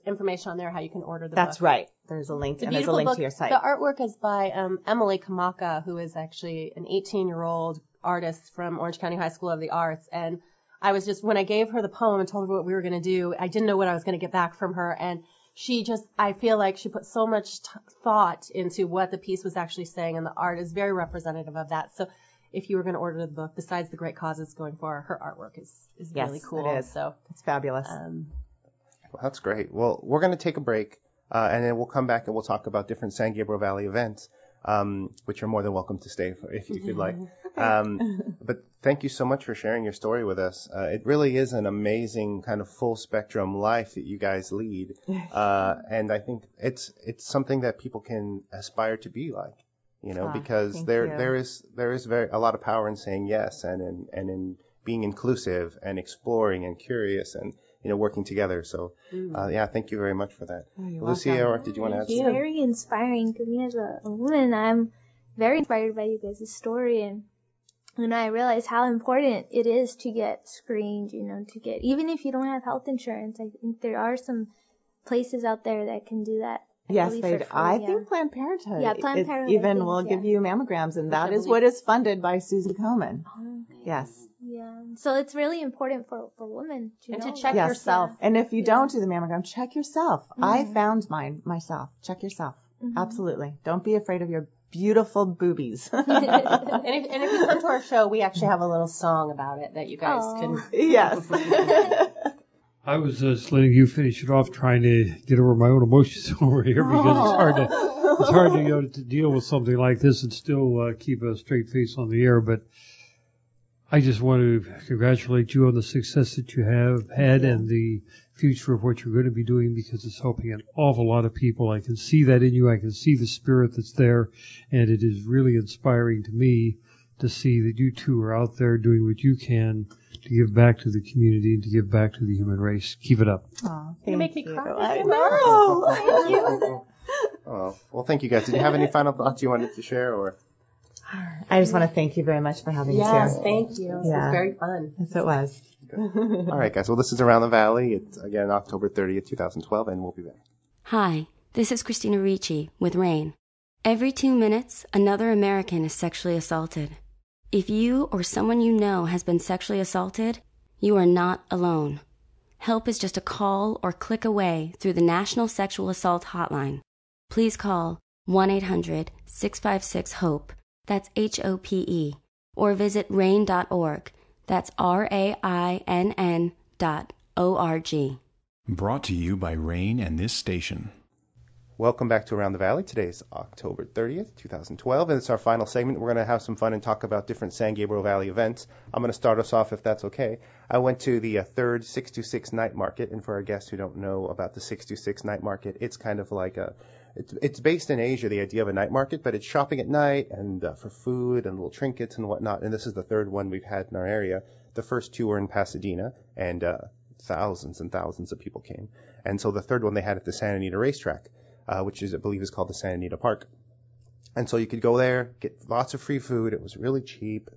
information on there how you can order the book. That's right. There's a link, and there's a link to your site. The artwork is by Emily Kamaka, who is actually an 18-year-old artist from Orange County High School of the Arts. And I was just, when I gave her the poem and told her what we were going to do, I didn't know what I was going to get back from her. And I feel like she put so much thought into what the piece was actually saying, and the art is very representative of that. So if you were going to order the book, besides the great causes going for her artwork is really cool. It is. So it's fabulous. Well, that's great. Well, we're going to take a break, and then we'll come back and we'll talk about different San Gabriel Valley events, which you're more than welcome to stay for if you'd like. But thank you so much for sharing your story with us. It really is an amazing kind of full spectrum life that you guys lead. And I think it's something that people can aspire to be like, because there is a lot of power in saying yes and in being inclusive and exploring and curious and, working together. So, thank you very much for that. Lucia, did you want to add something? It's very inspiring because me as a woman, I'm very inspired by you guys' story, and I realize how important it is to get screened, even if you don't have health insurance. I think there are some places out there that can do that. Yes, I think Planned Parenthood. Yeah, Planned Parenthood even will give you mammograms, and that is what is funded by Susan Komen. Okay. Yes. Yeah, so it's really important for women to check yourself. And if you don't do the mammogram, check yourself. Mm-hmm. I found mine myself. Check yourself. Mm-hmm. Absolutely. Don't be afraid of your beautiful boobies. and if you come to our show, we actually have a little song about it that you guys can. Yes. I was just letting you finish it off, trying to get over my own emotions over here because it's hard to deal with something like this and still keep a straight face on the air. But I just want to congratulate you on the success that you have had and the future of what you're going to be doing, because it's helping an awful lot of people. I can see that in you. I can see the spirit that's there, and it is really inspiring to me to see that you two are out there doing what you can to give back to the community and to give back to the human race. Keep it up. Oh, you make me cry. I know. Thank you. Oh, well, thank you guys. Did you have any final thoughts you wanted to share, or? I just want to thank you very much for having us here. Yes, thank you. It was very fun. Yes, it was. All right, guys. Well, this is Around the Valley. It's, again, October 30th, 2012, and we'll be back. Hi, this is Christina Ricci with RAIN. Every 2 minutes, another American is sexually assaulted. If you or someone you know has been sexually assaulted, you are not alone. Help is just a call or click away through the National Sexual Assault Hotline. Please call 1-800-656-HOPE. That's HOPE. Or visit rain.org. That's RAINN.org. Brought to you by RAIN and this station. Welcome back to Around the Valley. Today is October 30th, 2012, and it's our final segment. We're going to have some fun and talk about different San Gabriel Valley events. I'm going to start us off, if that's okay. I went to the third 626 night market, and for our guests who don't know about the 626 night market, it's kind of like it's based in Asia, the idea of a night market, but it's shopping at night and for food and little trinkets and whatnot, and this is the third one we've had in our area. The first two were in Pasadena, and thousands and thousands of people came. And so the third one they had at the Santa Anita racetrack. Which I believe is called the Santa Anita Park. And so you could go there, get lots of free food. It was really cheap.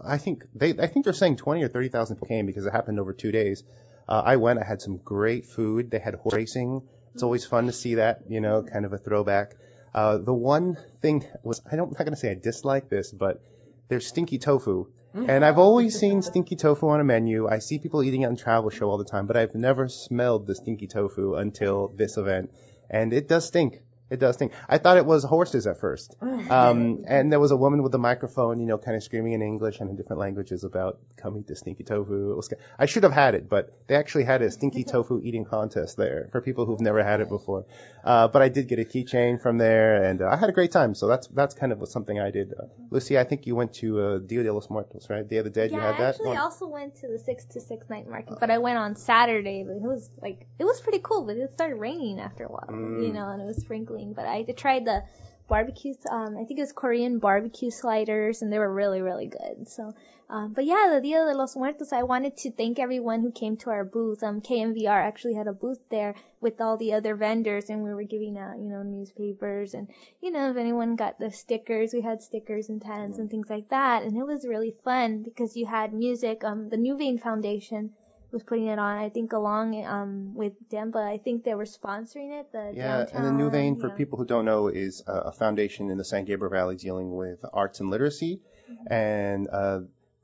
I think they're saying 20 or 30,000 people came because it happened over 2 days. I went. I had some great food. They had horse racing. It's always fun to see that, kind of a throwback. The one thing was, I'm not going to say I dislike this, but there's stinky tofu. And I've always seen stinky tofu on a menu. I see people eating it on travel show all the time, but I've never smelled the stinky tofu until this event. And it does stink. It does sting. I thought it was horses at first. And there was a woman with a microphone, kind of screaming in English and in different languages about come eat the stinky tofu. I should have had it, but they actually had a stinky tofu eating contest there for people who've never had it before. But I did get a keychain from there, and I had a great time. So that's kind of something I did. Lucy, I think you went to Dia de los Muertos, right? Day of the Dead. You had that? Yeah, I actually also went to the 6 to 6 night market, but I went on Saturday. But it was pretty cool, but it started raining after a while, and it was sprinkling. But I tried the barbecues. I think it was Korean barbecue sliders, and they were really, really good. So, but yeah, the Dia de los Muertos, I wanted to thank everyone who came to our booth. KMVR actually had a booth there with all the other vendors, and we were giving out, newspapers, and, if anyone got the stickers, we had stickers and tats and things like that. And it was really fun because you had music. The New Vein Foundation was putting it on, I think, along with Demba. I think they were sponsoring it. And the New Vein, for people who don't know, is a foundation in the San Gabriel Valley dealing with arts and literacy. And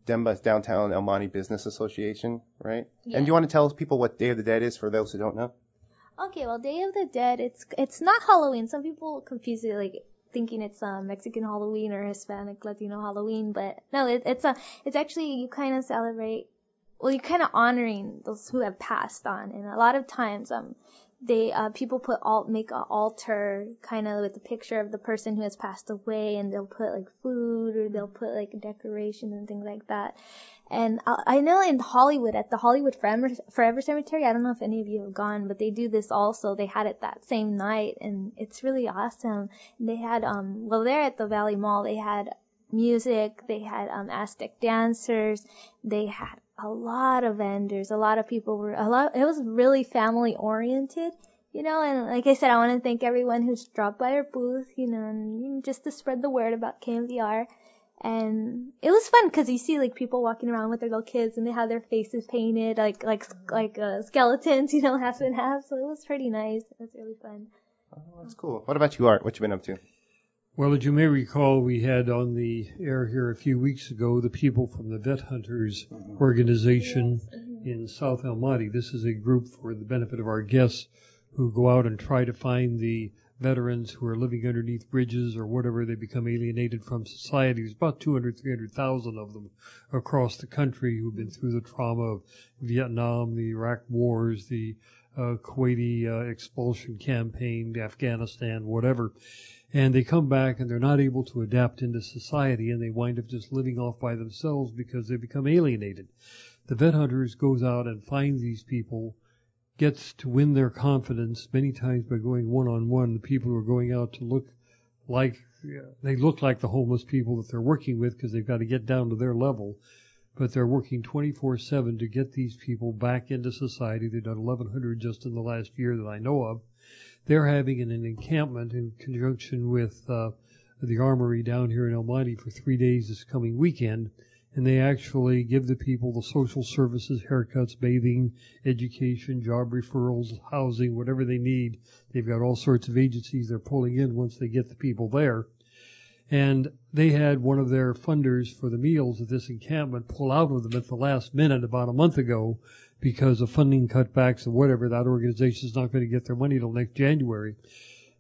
Demba's Downtown El Monte Business Association, right? Yeah. And do you want to tell people what Day of the Dead is for those who don't know? Okay, well, Day of the Dead, it's not Halloween. Some people confuse it, thinking it's Mexican Halloween or Hispanic Latino Halloween, but no, it's actually, you kind of celebrate. Well, you're kind of honoring those who have passed on, and a lot of times, people make an altar kind of with a picture of the person who has passed away, and they'll put like food, or they'll put like decorations and things like that. And I know in Hollywood, at the Hollywood Forever Cemetery, I don't know if any of you have gone, but they do this also. They had it that same night, and it's really awesome. And they had, there at the Valley Mall, they had music, they had Aztec dancers, they had a lot of vendors, a lot of people it was really family oriented, and like I said, I want to thank everyone who's dropped by our booth, and just to spread the word about KMVR. And it was fun because you see like people walking around with their little kids, and they have their faces painted like skeletons, half and half. So it was pretty nice. It was really fun. Oh, that's cool. What about you, Art? What you been up to? Well, as you may recall, we had on the air here a few weeks ago the people from the Vet Hunters organization in South El Monte. This is a group for the benefit of our guests who go out and try to find the veterans who are living underneath bridges or whatever. They become alienated from society. There's about 300,000 of them across the country who've been through the trauma of Vietnam, the Iraq wars, the Kuwaiti expulsion campaign, Afghanistan, whatever. And they come back and they're not able to adapt into society, and they wind up just living off by themselves because they become alienated. The Vet Hunters goes out and finds these people, gets to win their confidence many times by going one-on-one. The people who are going out to look like the homeless people that they're working with because they've got to get down to their level. But they're working 24/7 to get these people back into society. They've done 1,100 just in the last year that I know of. They're having an encampment in conjunction with the Armory down here in El Monte for 3 days this coming weekend, and they actually give the people the social services, haircuts, bathing, education, job referrals, housing, whatever they need. They've got all sorts of agencies they're pulling in once they get the people there. And they had one of their funders for the meals at this encampment pull out of them at the last minute about a month ago because of funding cutbacks and whatever. That organization is not going to get their money till next January.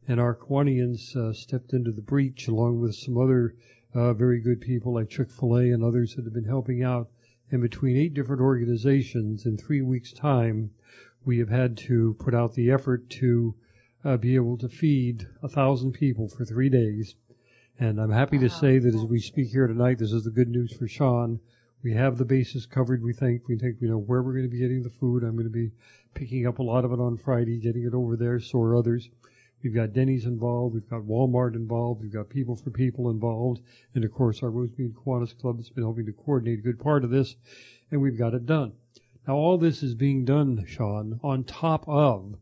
And our Kiwanians stepped into the breach along with some other very good people like Chick-fil-A and others that have been helping out. And between 8 different organizations in 3 weeks' time, we have had to put out the effort to be able to feed 1,000 people for 3 days. And I'm happy to say that as we speak here tonight, this is the good news for Sean. We have the bases covered, we think we know where we're going to be getting the food. I'm going to be picking up a lot of it on Friday, getting it over there, so are others. We've got Denny's involved, we've got Walmart involved, we've got People for People involved, and of course our Rosemead Kiwanis Club has been helping to coordinate a good part of this, and we've got it done. Now all this is being done, Sean, on top of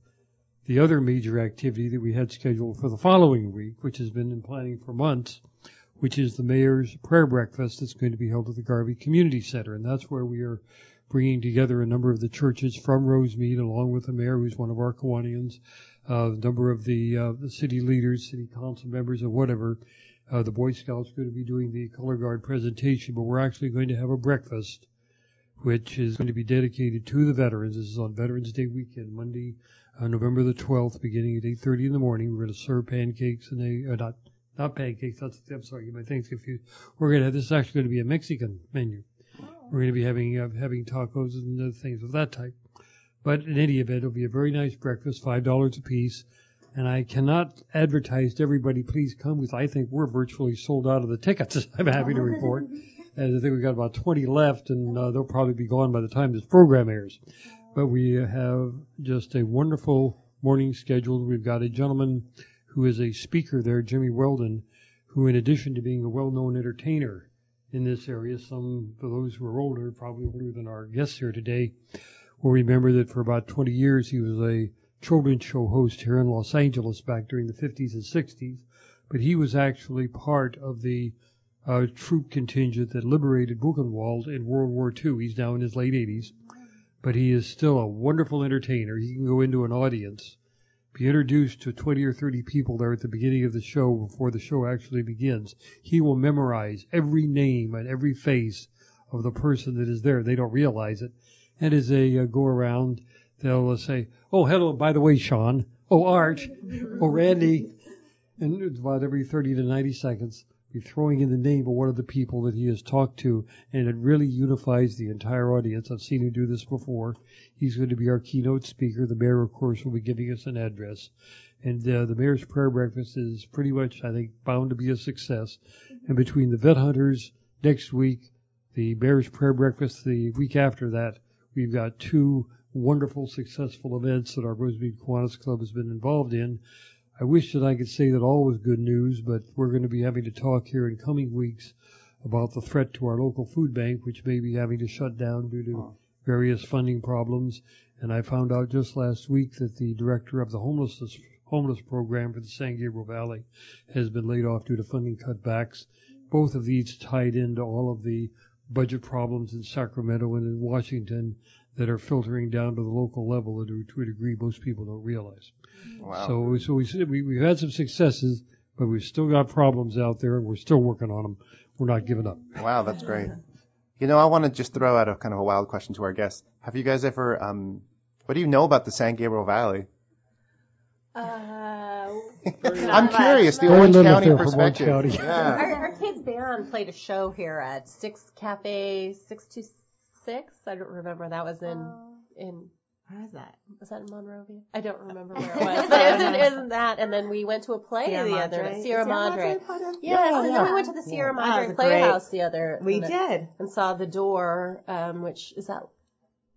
the other major activity that we had scheduled for the following week, which has been in planning for months, which is the Mayor's Prayer Breakfast that's going to be held at the Garvey Community Center. And that's where we are bringing together a number of the churches from Rosemead, along with the mayor, who's one of our Kiwanians, a number of the city leaders, city council members, or whatever. The Boy Scouts are going to be doing the color guard presentation, but we're actually going to have a breakfast, which is going to be dedicated to the veterans. This is on Veterans Day weekend, Monday, November the 12th, beginning at 8:30 in the morning. We're going to serve pancakes and not pancakes. I'm sorry, get my things confused. This is actually going to be a Mexican menu. We're going to be having tacos and other things of that type. But in any event, it'll be a very nice breakfast, $5 a piece. And I cannot advertise to everybody, please come, because I think we're virtually sold out of the tickets, I'm happy to report. And I think we've got about 20 left, and they'll probably be gone by the time this program airs. But we have just a wonderful morning scheduled. We've got a gentleman who is a speaker there, Jimmy Weldon, who, in addition to being a well-known entertainer in this area, some of those who are older, probably older than our guests here today, will remember that for about 20 years he was a children's show host here in Los Angeles back during the 50s and 60s. But he was actually part of the troop contingent that liberated Buchenwald in World War II. He's now in his late 80s. But he is still a wonderful entertainer. He can go into an audience, be introduced to 20 or 30 people there at the beginning of the show before the show actually begins. He will memorize every name and every face of the person that is there. They don't realize it. And as they go around, they'll say, oh, hello, by the way, Sean. Oh, Art. Oh, Randy. And it's about every 30 to 90 seconds, be throwing in the name of one of the people that he has talked to, and it really unifies the entire audience. I've seen him do this before. He's going to be our keynote speaker. The mayor, of course, will be giving us an address. And the mayor's prayer breakfast is pretty much, I think, bound to be a success. And between the vet hunters next week, the mayor's prayer breakfast the week after that, we've got two wonderful, successful events that our Rosemead Kiwanis Club has been involved in. I wish that I could say that all was good news, but we're going to be having to talk here in coming weeks about the threat to our local food bank, which may be having to shut down due to various funding problems. And I found out just last week that the director of the homeless program for the San Gabriel Valley has been laid off due to funding cutbacks. Both of these tied into all of the budget problems in Sacramento and in Washington that are filtering down to the local level to a degree most people don't realize. Wow. So we've had some successes, but we've still got problems out there, and we're still working on them. We're not giving up. Wow, that's great. You know, I want to just throw out a kind of a wild question to our guests. Have you guys ever, what do you know about the San Gabriel Valley? I'm curious, the Orange County perspective. Yeah. Our kids' band played a show here at Cafe 626. I don't remember. That was in where is that? Was that in Monrovia? I don't remember where it was. But isn't that? And then we went to a play Sierra Madre. Yes, and then we went to the Sierra Madre Playhouse We did. And saw The Door, which is that.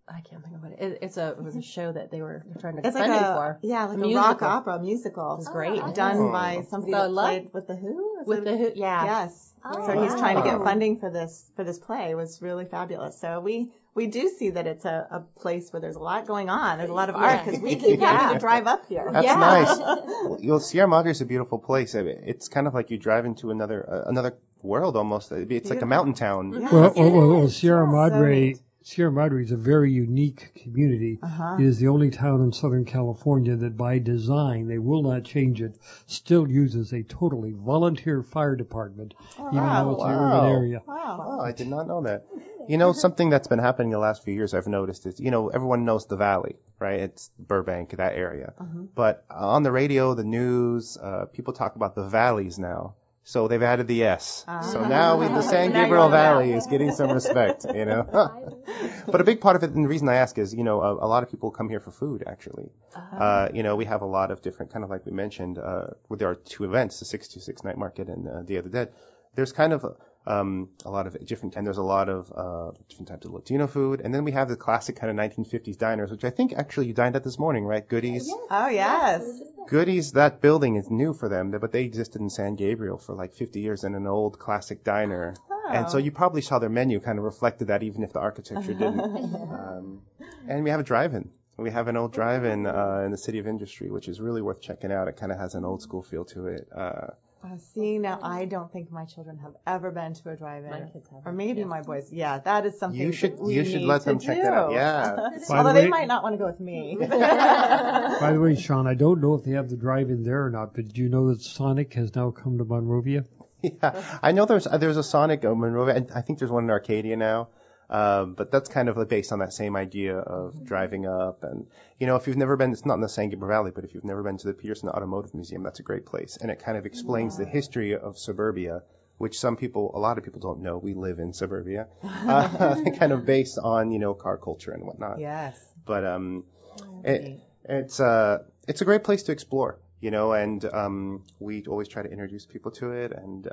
I can't think of what it is. It was a show that they were trying to get funding for. Yeah, like a rock opera musical. It was great. Done by somebody that played with The Who? With The Who, yeah. Yes. So he's trying to get funding for this play. It was really fabulous. So we do see that it's a place where there's a lot going on. There's a lot of art because we keep having to drive up here. That's nice. Well, Sierra Madre is a beautiful place. It's kind of like you drive into another world almost. It's like a mountain town. Yeah. Well, Sierra Madre. Sierra Madre is a very unique community. It is the only town in Southern California that by design, they will not change it, still uses a totally volunteer fire department, even though it's an urban area. Wow, I did not know that. You know, something that's been happening the last few years I've noticed is, everyone knows the Valley, right? It's Burbank, that area. But on the radio, the news, people talk about the valleys now. So they've added the S. So now the San Gabriel Valley is getting some respect, But a big part of it, and the reason I ask is, a lot of people come here for food, actually. We have a lot of different, kind of like we mentioned, where there are two events, the 626 Night Market and Day of the Dead. There's kind of a lot of different, and there's a lot of different types of Latino food. And then we have the classic kind of 1950s diners, which I think actually you dined at this morning, right? Goodies. Oh, yes. Goodies, that building is new for them, but they existed in San Gabriel for like 50 years in an old classic diner. Oh. And so you probably saw their menu kind of reflected that, even if the architecture didn't. And we have a drive-in. We have an old drive-in in the City of Industry, which is really worth checking out. It kind of has an old school feel to it. See, now I don't think my children have ever been to a drive-in. My kids have. Or maybe my boys. Yeah, that is something you should let them check that out. Yeah. Although they might not want to go with me. By the way, Sean, I don't know if they have the drive-in there or not, but did you know that Sonic has now come to Monrovia? Yeah, I know there's a Sonic in Monrovia, and I think there's one in Arcadia now. But that's kind of based on that same idea of driving up. And, you know, if you've never been, it's not in the San Gabriel Valley, but if you've never been to the Peterson Automotive Museum, that's a great place. And it kind of explains the history of suburbia, which a lot of people don't know. We live in suburbia, kind of based on, you know, car culture and whatnot. Yes. But it's a great place to explore. You know, and we always try to introduce people to it, and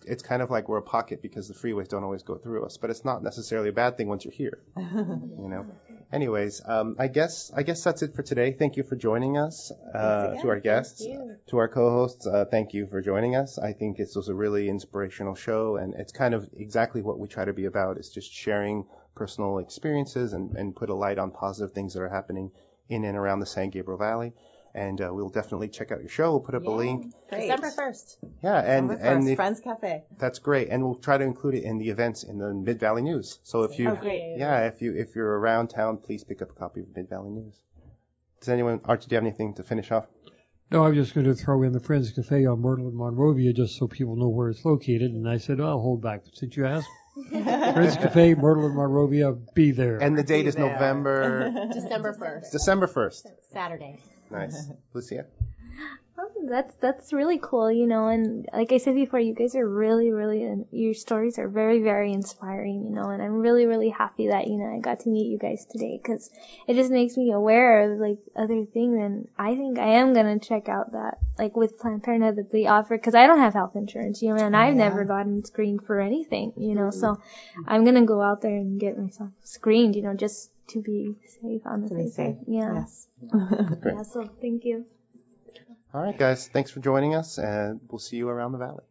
it's kind of like we're a pocket because the freeways don't always go through us, but it's not necessarily a bad thing once you're here. You know. Anyways, I guess that's it for today. Thank you for joining us. To our guests, to our co-hosts, thank you for joining us. I think this was a really inspirational show, and it's kind of exactly what we try to be about, is just sharing personal experiences and put a light on positive things that are happening in and around the San Gabriel Valley. And we'll definitely check out your show. We'll put up a link. Great. December 1st. Yeah, and Friends Cafe. That's great, and we'll try to include it in the events in the Mid Valley News. So if you're around town, please pick up a copy of Mid Valley News. Does anyone, Archie, do you have anything to finish off? No, I was just going to throw in the Friends Cafe on Myrtle and Monrovia just so people know where it's located, and I said, I'll hold back since you asked. Friends Cafe, Myrtle and Monrovia, be there. And the date is December 1st. December 1st. Saturday. Nice. Lucia? That's really cool, you know, and like I said before, you guys are really, really, your stories are very, very inspiring, you know, and I'm really, really happy that, you know, I got to meet you guys today, because it just makes me aware of, like, other things, and I think I am going to check out that, like, with Planned Parenthood that they offer, because I don't have health insurance, you know, and I've never gotten screened for anything, you know, so I'm going to go out there and get myself screened, you know, just to be safe on the safe side. Yeah. Yes. Yeah, so thank you. All right, guys. Thanks for joining us, and we'll see you around the valley.